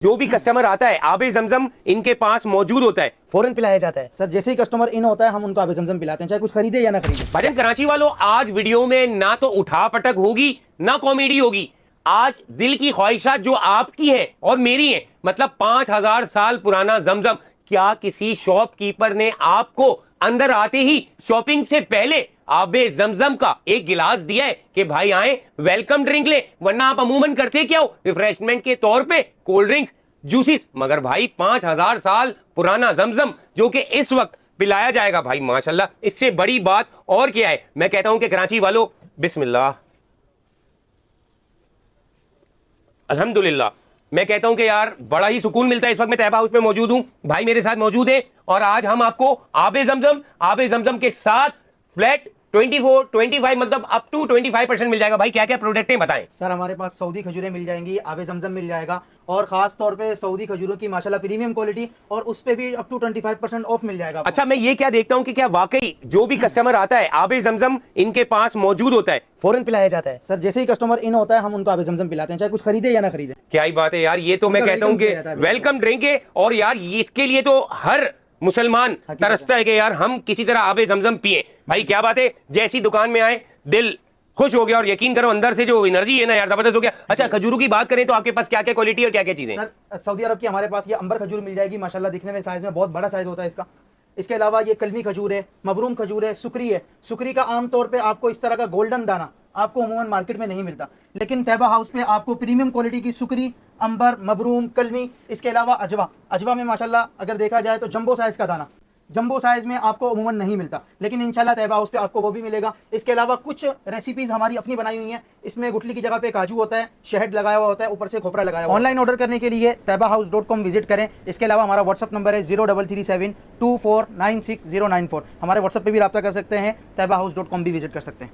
जो भी कस्टमर आता है आबे जमजम इनके पास मौजूद होता है, फौरन पिलाया जाता है। सर जैसे ही कस्टमर इन होता है हम उनको आबे जमजम पिलाते हैं, चाहे कुछ खरीदे या ना खरीदे। भाईजान कराची वालों, आज वीडियो में ना तो उठा पटक होगी ना कॉमेडी होगी। आज दिल की ख्वाहिशात जो आपकी है और मेरी है, मतलब 5000 साल पुराना जमजम। क्या किसी शॉपकीपर ने आपको अंदर आते ही शॉपिंग से पहले आबे जमजम का एक गिलास दिया है कि भाई आए वेलकम ड्रिंक ले? वरना आप अमूमन करते क्या हो, रिफ्रेशमेंट के तौर पे कोल्ड ड्रिंक्स, जूसिस। मगर भाई 5000 साल पुराना जमजम जो कि इस वक्त पिलाया जाएगा, भाई माशाल्लाह, इससे बड़ी बात और क्या है। मैं कहता हूं कि कराची वालों, बिस्मिल्लाह, अल्हम्दुलिल्लाह। मैं कहता हूं कि यार बड़ा ही सुकून मिलता है। इस वक्त मैं तैयबा हाउस पे मौजूद हूं, भाई मेरे साथ मौजूद है, और आज हम आपको आबे जमजम के साथ फ्लैट 24 25 मतलब अप टू 25% मिल जाएगा। भाई क्या क्या प्रोडक्ट हैं बताएं। सर हमारे पास सऊदी खजूरें मिल जाएंगी, आबे जमजम मिल जाएगा, और खास तौर पे सऊदी खजूरों की माशाल्लाह प्रीमियम क्वालिटी, और उस पे भी अप टू 25% ऑफ मिल जाएगा। अच्छा, मैं ये क्या देखता हूं कि क्या वाकई जो भी कस्टमर आता है आबे जमजम इनके पास मौजूद होता है, फौरन पिलाया जाता है। सर जैसे ही कस्टमर इन होता है हम उनको आबे जमजम पिलाते हैं, चाहे कुछ खरीदे या ना खरीदे। क्या ही बात है यार, ये तो मैं कहता हूं कि वेलकम ड्रिंक है। और यार इसके लिए तो हर मुसलमान तरसता है कि यार हम किसी तरह आबे जमजम पिए। भाई क्या बात है, जैसी दुकान में आए दिल खुश हो गया, और यकीन करो अंदर से जो एनर्जी है ना यार, जबरदस्त हो गया। अच्छा, खजूरों की बात करें तो आपके पास क्या क्या क्वालिटी और क्या क्या चीजें? सर सऊदी अरब की हमारे पास ये अंबर खजूर मिल जाएगी, माशाल्लाह दिखने में साइज में बहुत बड़ा साइज होता है इसका। इसके अलावा ये कलमी खजूर है, मबरूम खजूर है, सुकरी है। सुकरी का आमतौर पे आपको इस तरह का गोल्डन दाना आपको अमूमन मार्केट में नहीं मिलता, लेकिन तैयबा हाउस पे आपको प्रीमियम क्वालिटी की सुकरी, अंबर, मबरूम, कलमी, इसके अलावा अजवा में माशाल्लाह अगर देखा जाए तो जंबो साइज का दाना, जंबो साइज में आपको अमूमन नहीं मिलता, लेकिन इंशाल्लाह तैयबा हाउस पे आपको वो भी मिलेगा। इसके अलावा कुछ रेसिपीज हमारी अपनी बनाई हुई हैं, इसमें गुठली की जगह पे काजू होता है, शहद लगाया हुआ होता है, ऊपर से खोपरा लगाया हुआ। ऑनलाइन ऑर्डर करने के लिए taibahouse.com विजिट करें। इसके अलावा हमारा व्हाट्सअप नंबर है 03372496 094। हमारे व्हाट्सअप पे भी रब्ता कर सकते हैं, taibahouse.com भी विजिट कर सकते हैं।